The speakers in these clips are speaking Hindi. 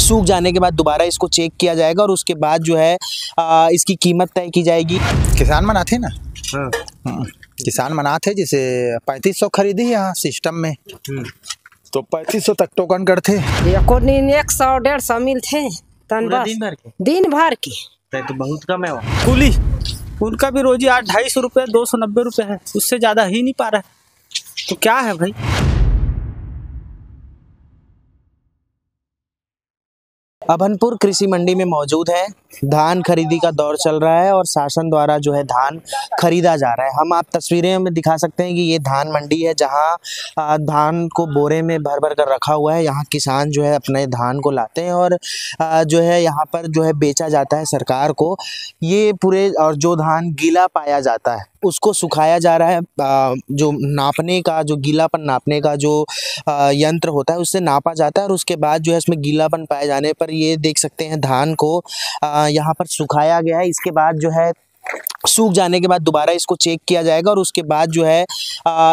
सूख जाने के बाद दोबारा इसको चेक किया जाएगा और उसके बाद जो है इसकी कीमत तय की जाएगी। किसान मनाते ना। हाँ। किसान मनाते जैसे 3500 खरीदी यहाँ सिस्टम में, तो 3500 तक टोकन करते। 100-150 मिलते तन बस दिन भर की। तो बहुत कम है वो। कुली उनका भी रोजी 250 रुपये 290 रुपये है, उससे ज़्यादा ही नहीं पा रहा है। तो क्या है भाई। अभनपुर कृषि मंडी में मौजूद है। धान खरीदी का दौर चल रहा है और शासन द्वारा जो है धान खरीदा जा रहा है। हम आप तस्वीरें में दिखा सकते हैं कि ये धान मंडी है जहां धान को बोरे में भर भर कर रखा हुआ है। यहाँ किसान जो है अपने धान को लाते हैं और जो है यहाँ पर जो है बेचा जाता है सरकार को। ये पूरे और जो धान गीला पाया जाता है उसको सुखाया जा रहा है। जो नापने का जो गीलापन नापने का जो यंत्र होता है उससे नापा जाता है और उसके बाद जो है इसमें गीलापन पाए जाने पर ये देख सकते हैं धान को यहाँ पर सुखाया गया है। इसके बाद जो है सूख जाने के बाद दोबारा इसको चेक किया जाएगा और उसके बाद जो है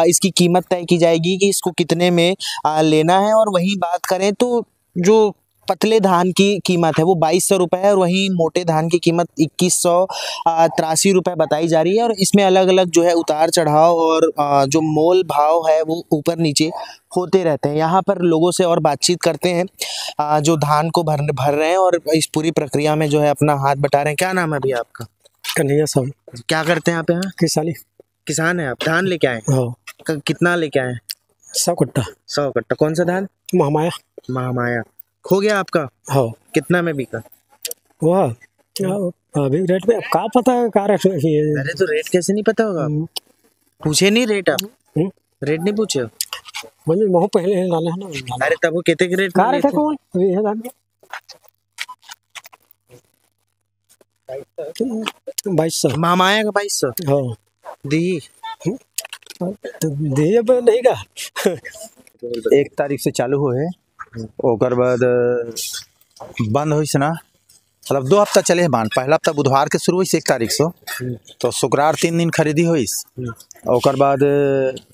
इसकी कीमत तय की जाएगी कि इसको कितने में लेना है। और वहीं बात करें तो जो पतले धान की कीमत है वो 2200 रुपये है और वहीं मोटे धान की कीमत 2183 रुपये बताई जा रही है। और इसमें अलग अलग जो है उतार चढ़ाव और जो मोल भाव है वो ऊपर नीचे होते रहते हैं। यहाँ पर लोगों से और बातचीत करते हैं जो धान को भर रहे हैं और इस पूरी प्रक्रिया में जो है अपना हाथ बटा रहे हैं। क्या नाम है अभी आपका? कन्हैया साहब। क्या करते हैं आप यहाँ? किसानी। किसान है आप? धान लेके आए? हाँ। कितना लेके आए? 100 कट्टा। 100 कट्टा। कौन सा धान? महामाया। महामाया। हो गया आपका? हाँ। कितना में बिका? वाह अभी रेट में क्या पता है क्या रेट है? अरे तो रेट कैसे नहीं पता होगा? पूछे नहीं रेट आप? रेट नहीं पूछे? मुझे बहुत पहले डाले है ना। अरे तब वो कितने के रेट क्या रेट है? कौन ये धान 2200। महामाया का 2200। हाँ दी तो दी अब नहीं का 1 तारीख से चालू हुए ओकर बाद बंद हुई ना, मतलब 2 हफ्ता चले बांध। पहला हफ्ता बुधवार के शुरू हुई 1 तारीख से, तो शुक्रवार 3 दिन खरीदी हुई। ओकर बाद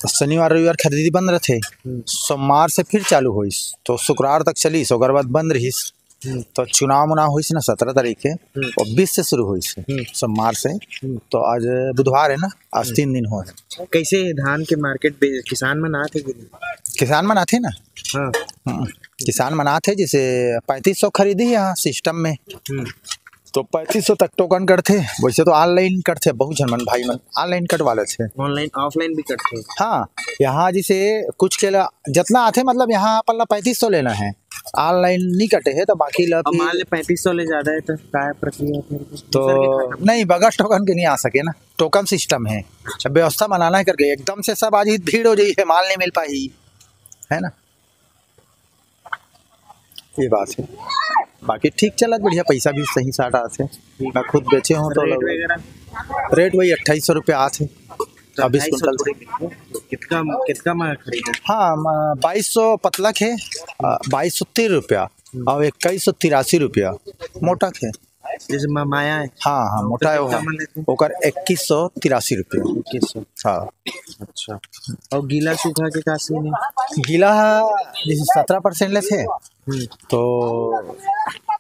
शनिवार रविवार खरीदी बंद रहे। सोमवार से फिर चालू हुई तो शुक्रवार तक चली, ओकर बाद बंद रही। तो चुनाव हुई ना 17 तारीख के और 20 से शुरू हुई सोमवार से। तो आज बुधवार है ना, आज 3 दिन हुए। कैसे धान के मार्केट किसान मनाते? किसान मनाते ना। हाँ। किसान मनाते जैसे 3500 खरीदी यहाँ सिस्टम में, तो 3500 तक टोकन करते। वैसे तो ऑनलाइन करते, बहुत जन मन भाई मन ऑनलाइन कटवा लेते। ऑनलाइन ऑफलाइन भी करते? हाँ, यहाँ जैसे कुछ के जितना आते मतलब यहाँ अपन 3500 लेना है, ऑनलाइन नहीं कटे है तो बाकी मान ले 3500 ले ज्यादा है तो क्या प्रक्रिया? तो नहीं, बगैर टोकन के नहीं आ सके ना, टोकन सिस्टम है। जब व्यवस्था बनाना है करके एकदम से सब आज ही भीड़ हो जाई है, माल नहीं मिल पाई है ना, ये बात है। बाकी ठीक चला, बढ़िया, पैसा भी सही साट आते। मैं खुद बेचे हूँ तो रेट वही 2800 रुपये आते। 24 कुंटल कितना खरीदा? हाँ 2200 पतलक है, 2230 रुपया और 2183 रुपया मोटक है। जैसे माया है? हाँ हाँ मोटा है वो, ओकर 2183 रुपया। 2100। हाँ। अच्छा। और गीला सूखा के का सीन है? गीला जैसे 17% ले थे, तो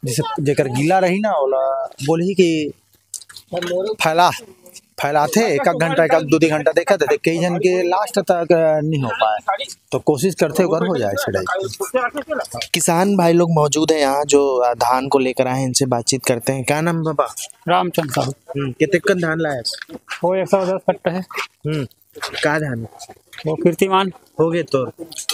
जैसे जेकर गीला रही ना ओला बोली कि फैलाते 1 घंटा 1-2 घंटा देखा थे, कई जन के लास्ट तक नहीं हो पाए, तो कोशिश करते अगर हो जाए छड़ाई। किसान भाई लोग मौजूद हैं यहाँ जो धान को लेकर आए, इनसे बातचीत करते हैं। क्या नाम बाबा? रामचंद्र साहब। कितने धान लाए? वो 110 कट्टा है। का धान? वो कीर्तिमान हो गए तो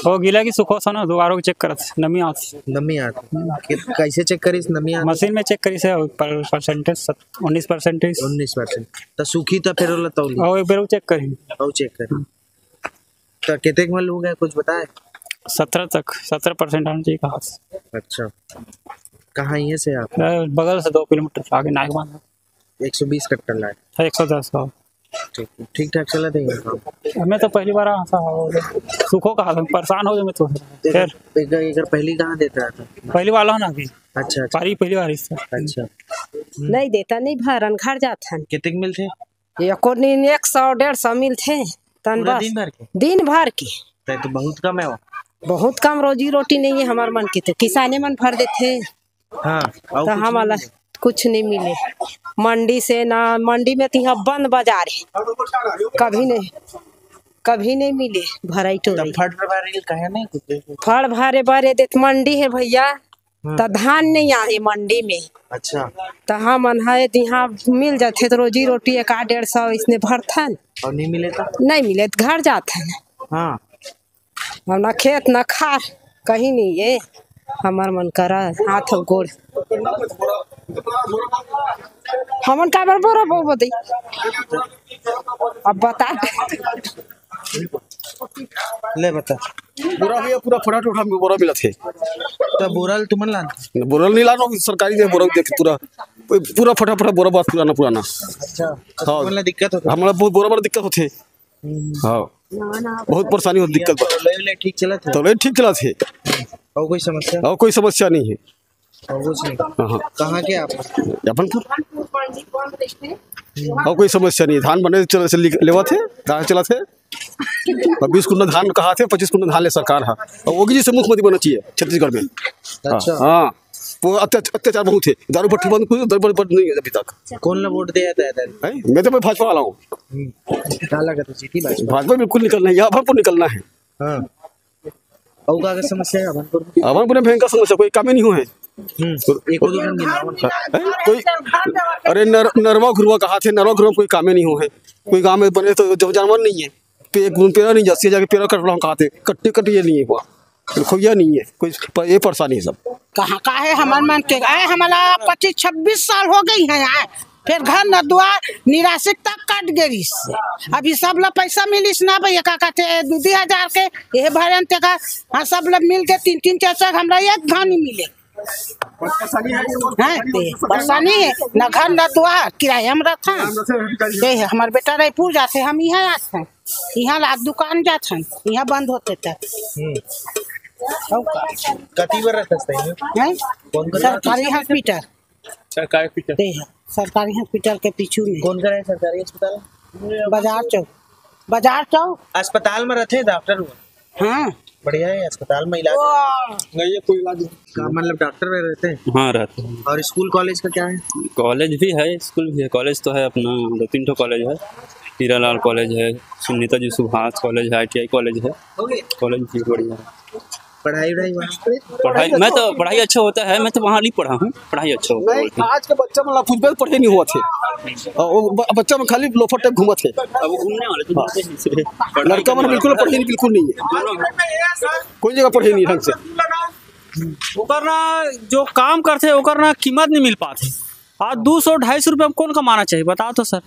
वो गीला की सुखो सा ना दोबारा चेक करत नमी आती। नमी आती कैसे चेक करीस? नमी आती मशीन में चेक करी से परसेंटेज 19%। 19%। तो सूखी तो फिर होला तौली और एक बार चेक करी और चेक करी तो कितने में लोग हैं कुछ बताए? 17 तक 17% आना चाहिए कहा। अच्छा, कहाँ ये से आप? बगल से 2 किलोमीटर आगे नागवान। 120 कट्टा लाए? 110 का। ठीक ठाक चला देंगे काम? हमें तो पहली बार सूखो कहा था, परेशान हो गए मैं तो। फिर पहली कहाँ देता था? पहली वाला हो ना अभी। अच्छा पहली बार। अच्छा। नहीं देता, नहीं भरन घर जाता। कितने मिलते? 100-150 मिलते तन बस दिन भर की। तो बहुत कम है वो। बहुत कम, रोजी रोटी नहीं है हमारे मन की, तो किसाने मन भर देते। हाँ तो हमारा कुछ नहीं मिले मंडी से ना। मंडी में तो यहाँ बंद बाजार है, कभी नहीं मिले भराई तो टोराई। फट भरे कहे नहीं कुछ फड़ भारे बारे देत मंडी है भैया, तो धान नहीं आए मंडी में। अच्छा तो हम है यहाँ मिल जाते तो रोजी रोटी 100-150 इसने भरथन, और नहीं मिले तो नहीं मिले तो घर जाथन। हाँ हम ना खेत ना खार कहीं नहीं है, हमार मन करा हाथ और गोड़ हमन का बार बोरा बहु बदी अब बता ले बता। बोरा भैया पूरा फटाफट उठा के बोरा मिला थे। तो बोरल तुमन लान बोरा नहीं लानो सरकारी दे बोरा देख पूरा फटाफट बोरा बात पुराना। अच्छा हाँ तुमन ला दिक्कत होता हमारा बहुत बोरा बड़ा दिक्कत होते। हाँ बहुत परेशानी होती दिक्कत ले ठीक चला था तो ले ठीक चला थे और कोई समस्या और कोई समस्या नहीं है। और कुछ नहीं। हाँ कहाँ के आप जबलपुर और कोई समस्या नहीं। धान बने चले से लेवा थे कहाँ चला थे 20 कुंटल धान कहा थे 25 कुंटल धान ले सरकार है और योगी जी से मुख्यमंत्री बनना चाहिए छत्तीसगढ़ में। अच्छा हाँ वो अत्याचार बहुत है, दारू भट्टी बंद नहीं है अभी तक। कौन ला वोट दिया था इधर मैं तो भाजपा वाला हूँ। क्या लगा था जीती भाजपा बिल्कुल निकलना है, यहाँ अभनपुर निकलना है। हाँ और का समस्या है अभनपुर में अभनपुर में भयंकर समस्या कोई काम ही नहीं हुए। एक दो दिन कोई अरे नरवा घुरवा कहा थे, नरवा घुरवा कोई काम ही नहीं हुए। कोई गाँव में बने तो जानवर नहीं है, पेड़ा नहीं जाती जाके पेड़ा कट रहा कहा थे कट्टे ये नहीं हुआ, खोइया नहीं है कोई, ये परेशानी है सब। कहाँ का है हमारे मन के आए हमारा 25-26 साल हो गई है आए, फिर घर न द्वार निराशिक तक कट गई से। अभी सब लोग पैसा मिलिस ना भैया का कहते 2,000 के ये भरन ते का। हाँ सब लोग मिल के 3-3 4 हमरा एक धान ही मिले। परेशानी है न घर न द्वार किराया में रहता है। हमारे बेटा रायपुर जाते हम यहाँ आते हैं, यहाँ लाख दुकान जाते हैं, यहाँ बंद होते थे। कती बार रहता है सरकारी हॉस्पिटल सरकारी हॉस्पिटल के पीछू में। कौन करे सरकारी अस्पताल बाजार चौक अस्पताल में रहते डॉक्टर हुआ। हाँ बढ़िया है अस्पताल में इलाज नहीं है कोई इलाज का मतलब डॉक्टर में रहते हैं। हाँ रहते हैं। और स्कूल कॉलेज का क्या है? कॉलेज भी है स्कूल भी है। कॉलेज तो है अपना 2-3 ठो कॉलेज है। हीरालाल कॉलेज है, सुनीता जी सुभाष कॉलेज है, ITI कॉलेज है। कॉलेज भी बढ़िया है। पढ़ाई पढ़ाई मैं तो पढ़ाई अच्छा होता है, मैं तो वहाँ नहीं पढ़ा हूँ, पढ़ाई अच्छा होता है। आज के बच्चा मतलब कुछ भी पढ़े नहीं हुआ थे, बच्चा में खाली लोफर टाइप घूमा थे। अब वो घूमने वाले तो लड़का मन बिल्कुल पढ़े नहीं, बिल्कुल नहीं है, कोई जगह पढ़े नहीं ढंग से। ओकर ना जो काम करते ओकर ना कीमत नहीं मिल पाती। आज 200-250 रुपये कौन कमाना चाहिए बताओ तो सर।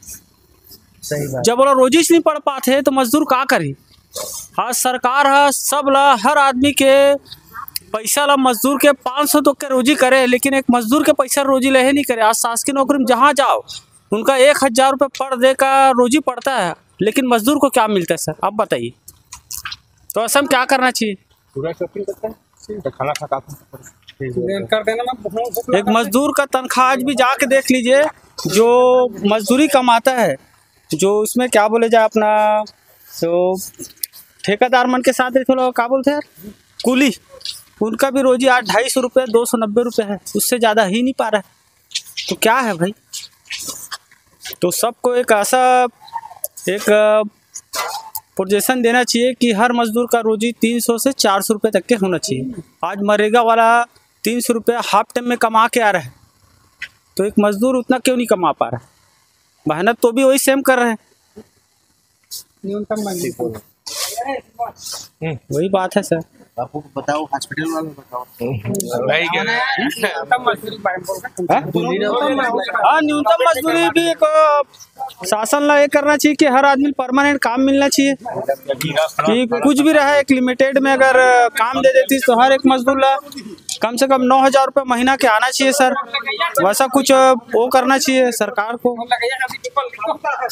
सही बात। जब बोला रोजी से नहीं पढ़ पाते तो मजदूर का करी। आज सरकार है सब ला हर आदमी के पैसा ला मजदूर के 500 तो के रोजी करे, लेकिन एक मजदूर के पैसा रोजी ले नहीं करे। आज शासकीय नौकरी में जहाँ जाओ उनका 1,000 रुपये पर डे का रोजी पड़ता है, लेकिन मजदूर को क्या मिलता है सर आप बताइए। तो ऐसा क्या करना चाहिए? एक मजदूर का तनख्वाह आज भी जाके देख लीजिए, जो मजदूरी कमाता है, जो उसमें क्या बोले जाए अपना तो ठेकेदार मन के साथ थोड़ा क्या बोलते हैं कुली, उनका भी रोजी आज 250 रुपये 290 रुपये है, उससे ज़्यादा ही नहीं पा रहा है। तो क्या है भाई? तो सबको एक ऐसा एक प्रोजेक्शन देना चाहिए कि हर मजदूर का रोजी 300 से 400 रुपये तक के होना चाहिए। आज मनरेगा वाला 300 रुपये हाफ टाइम में कमा के आ रहा है, तो एक मजदूर उतना क्यों नहीं कमा पा रहा है? मेहनत तो भी वही सेम कर रहे हैं। वही बात है सर। आपको बताओ हॉस्पिटल वाले बताओ। हाँ न्यूनतम मजदूरी भी एक शासन ला ये करना चाहिए कि हर आदमी परमानेंट काम मिलना चाहिए, कि कुछ भी रहे एक लिमिटेड में अगर काम दे देती तो हर एक मजदूर ला कम से कम 9,000 रुपये महीना के आना चाहिए सर। वैसा कुछ वो करना चाहिए सरकार को,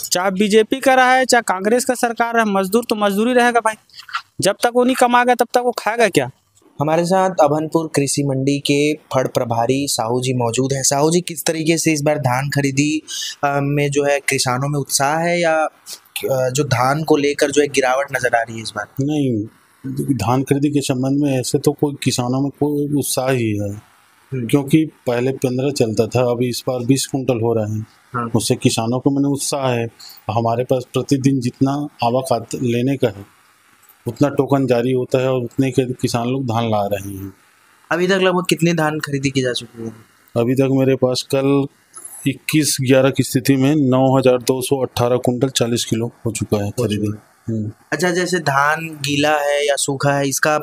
चाहे बीजेपी का रहा है चाहे कांग्रेस का सरकार है, मजदूर तो मजदूरी रहेगा भाई। जब तक वो नहीं कमाएगा तब तक वो खाएगा क्या? हमारे साथ अभनपुर कृषि मंडी के फड़ प्रभारी साहू जी मौजूद हैं। साहू जी, किस तरीके से इस बार धान खरीदी में जो है किसानों में उत्साह है, या जो धान को लेकर जो है गिरावट नजर आ रही है इस बार? नहीं, धान खरीदी के संबंध में ऐसे तो कोई किसानों में कोई उत्साह ही है, क्योंकि पहले 15 चलता था, अभी इस बार 20 कुंटल हो रहा है। हाँ। उससे किसानों को मैंने उत्साह है। हमारे पास प्रतिदिन जितना आवक लेने का है उतना टोकन जारी होता है और उतने के किसान लोग धान ला रहे हैं। अभी तक लगभग कितनी धान खरीदी की जा चुकी है? अभी तक मेरे पास कल 21/11 की स्थिति में 9,218 कुंटल 40 किलो हो चुका है खरीदी। अच्छा, जैसे धान गीला है या सूखा है, इसका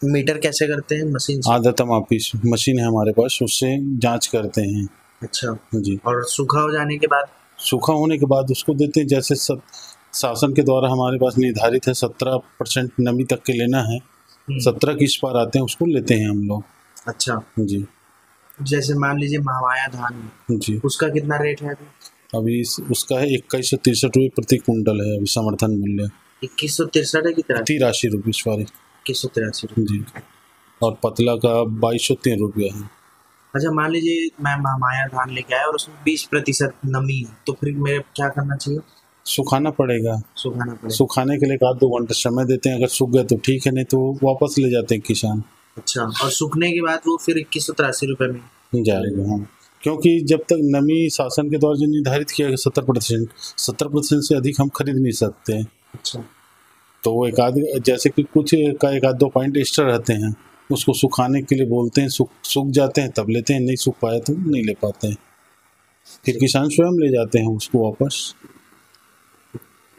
मीटर कैसे करते हैं? मशीन से? आदत मापी मशीन है हमारे पास, उससे जांच करते हैं। अच्छा जी। और सूखा हो जाने के बाद? सूखा होने के बाद उसको देते हैं, जैसे शासन के द्वारा हमारे पास निर्धारित है 17% नमी तक के लेना है। 17 की इस पार आते हैं उसको लेते हैं हम लोग। अच्छा जी। जैसे मान लीजिए महामाया धान जी, उसका कितना रेट है अभी उसका है 2163 रुपये प्रति कुंटल है अभी समर्थन मूल्य। 2163 है कितना? 83 रुपये सॉरी 2183 जी। और पतला का 2203 रुपया है। अच्छा, मान लीजिए मैं महामाया धान लेके आया और उसमें 20% नमी है, तो फिर मेरे क्या करना चाहिए? सुखाना पड़ेगा। सुखाना पड़ेगा। सुखाने के लिए 1-2 घंटे समय देते हैं, अगर सूख गए तो ठीक है, नहीं तो वापस ले जाते हैं किसान। अच्छा, और सूखने के बाद वो फिर 2183 रुपये में जाएगा। हाँ, क्योंकि जब तक नमी शासन के द्वारा जो निर्धारित किया गया 70% से अधिक हम खरीद नहीं सकते हैं। अच्छा, तो वो जैसे कि कुछ का 1-2 पॉइंट एक्स्ट्रा रहते हैं, उसको सुखाने के लिए बोलते हैं, सूख जाते हैं तब लेते हैं, नहीं सूख पाए तो नहीं ले पाते हैं, फिर किसान स्वयं ले जाते हैं उसको वापस।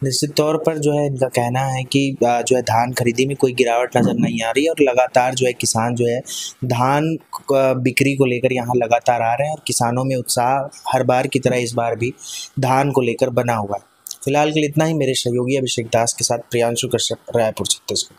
निश्चित तौर पर जो है इनका कहना है कि जो है धान खरीदी में कोई गिरावट नज़र नहीं आ रही है और लगातार जो है किसान जो है धान बिक्री को लेकर यहाँ लगातार आ रहे हैं और किसानों में उत्साह हर बार की तरह इस बार भी धान को लेकर बना हुआ है। फिलहाल के लिए इतना ही। मेरे सहयोगी अभिषेक दास के साथ प्रियांशु कश्यप, रायपुर, छत्तीसगढ़।